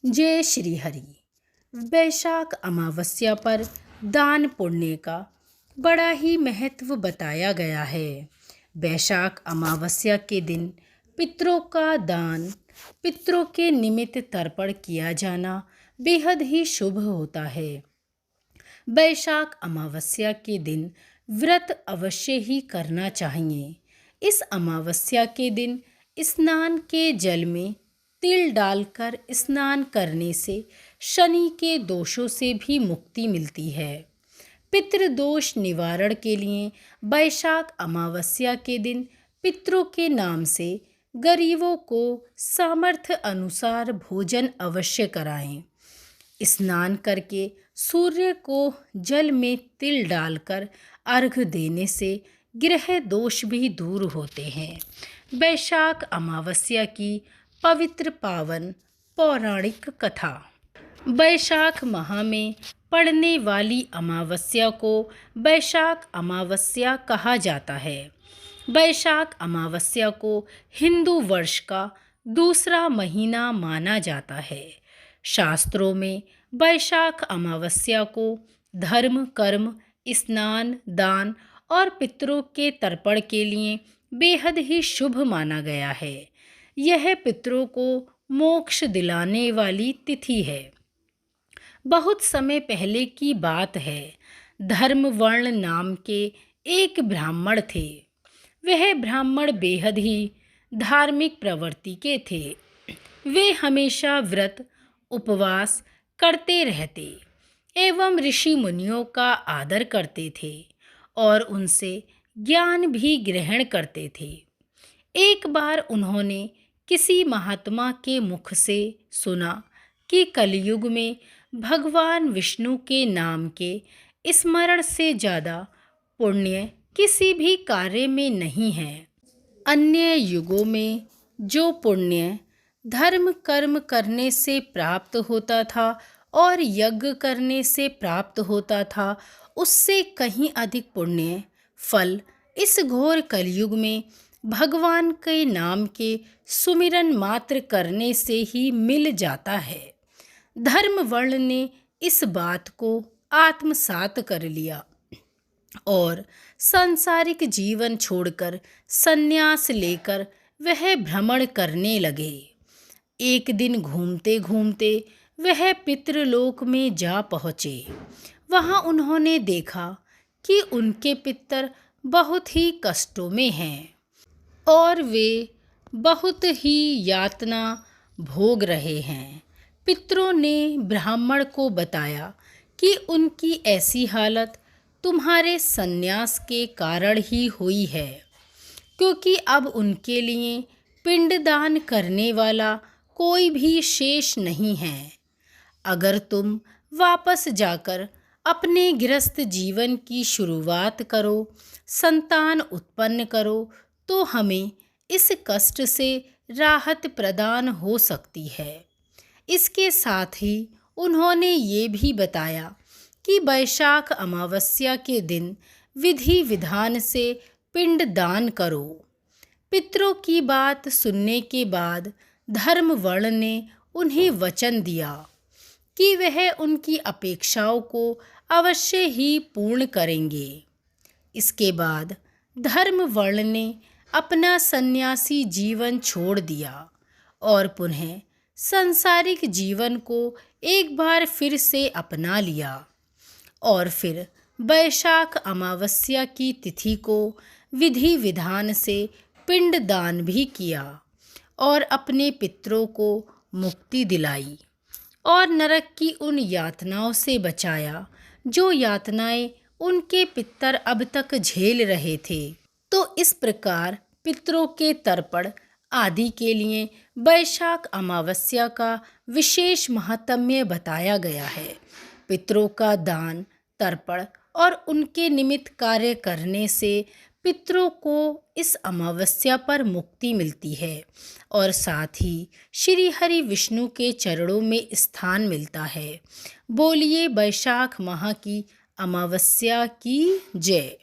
जय श्री हरि। वैशाख अमावस्या पर दान पुण्य का बड़ा ही महत्व बताया गया है। वैशाख अमावस्या के दिन पितरों का दान, पितरों के निमित्त तर्पण किया जाना बेहद ही शुभ होता है। वैशाख अमावस्या के दिन व्रत अवश्य ही करना चाहिए। इस अमावस्या के दिन स्नान के जल में तिल डालकर स्नान करने से शनि के दोषों से भी मुक्ति मिलती है। पितृदोष निवारण के लिए वैशाख अमावस्या के दिन पितरों के नाम से गरीबों को सामर्थ्य अनुसार भोजन अवश्य कराएं। स्नान करके सूर्य को जल में तिल डालकर अर्घ्य देने से ग्रह दोष भी दूर होते हैं। वैशाख अमावस्या की पवित्र पावन पौराणिक कथा। वैशाख माह में पड़ने वाली अमावस्या को वैशाख अमावस्या कहा जाता है। वैशाख अमावस्या को हिंदू वर्ष का दूसरा महीना माना जाता है। शास्त्रों में वैशाख अमावस्या को धर्म, कर्म, स्नान, दान और पितरों के तर्पण के लिए बेहद ही शुभ माना गया है। यह पितरों को मोक्ष दिलाने वाली तिथि है। बहुत समय पहले की बात है। धर्मवर्ण नाम के एक ब्राह्मण थे। वह ब्राह्मण बेहद ही धार्मिक प्रवृत्ति के थे। वे हमेशा व्रत उपवास करते रहते एवं ऋषि मुनियों का आदर करते थे और उनसे ज्ञान भी ग्रहण करते थे। एक बार उन्होंने किसी महात्मा के मुख से सुना कि कलयुग में भगवान विष्णु के नाम के स्मरण से ज़्यादा पुण्य किसी भी कार्य में नहीं है। अन्य युगों में जो पुण्य धर्म कर्म करने से प्राप्त होता था और यज्ञ करने से प्राप्त होता था, उससे कहीं अधिक पुण्य फल इस घोर कलयुग में भगवान के नाम के सुमिरन मात्र करने से ही मिल जाता है। धर्मवर्ण ने इस बात को आत्मसात कर लिया और सांसारिक जीवन छोड़कर संन्यास लेकर वह भ्रमण करने लगे। एक दिन घूमते घूमते वह पितृलोक में जा पहुँचे। वहाँ उन्होंने देखा कि उनके पितर बहुत ही कष्टों में हैं और वे बहुत ही यातना भोग रहे हैं। पितरों ने ब्राह्मण को बताया कि उनकी ऐसी हालत तुम्हारे संन्यास के कारण ही हुई है, क्योंकि अब उनके लिए पिंडदान करने वाला कोई भी शेष नहीं है। अगर तुम वापस जाकर अपने गृहस्थ जीवन की शुरुआत करो, संतान उत्पन्न करो, तो हमें इस कष्ट से राहत प्रदान हो सकती है। इसके साथ ही उन्होंने ये भी बताया कि वैशाख अमावस्या के दिन विधि विधान से पिंडदान करो। पितरों की बात सुनने के बाद धर्मवर्ण ने उन्हें वचन दिया कि वह उनकी अपेक्षाओं को अवश्य ही पूर्ण करेंगे। इसके बाद धर्मवर्ण ने अपना सन्यासी जीवन छोड़ दिया और पुनः सांसारिक जीवन को एक बार फिर से अपना लिया और फिर वैशाख अमावस्या की तिथि को विधि विधान से पिंडदान भी किया और अपने पितरों को मुक्ति दिलाई और नरक की उन यातनाओं से बचाया जो यातनाएं उनके पितर अब तक झेल रहे थे। तो इस प्रकार पितरों के तर्पण आदि के लिए वैशाख अमावस्या का विशेष महात्म्य बताया गया है। पितरों का दान, तर्पण और उनके निमित्त कार्य करने से पितरों को इस अमावस्या पर मुक्ति मिलती है और साथ ही श्री हरि विष्णु के चरणों में स्थान मिलता है। बोलिए वैशाख माह की अमावस्या की जय।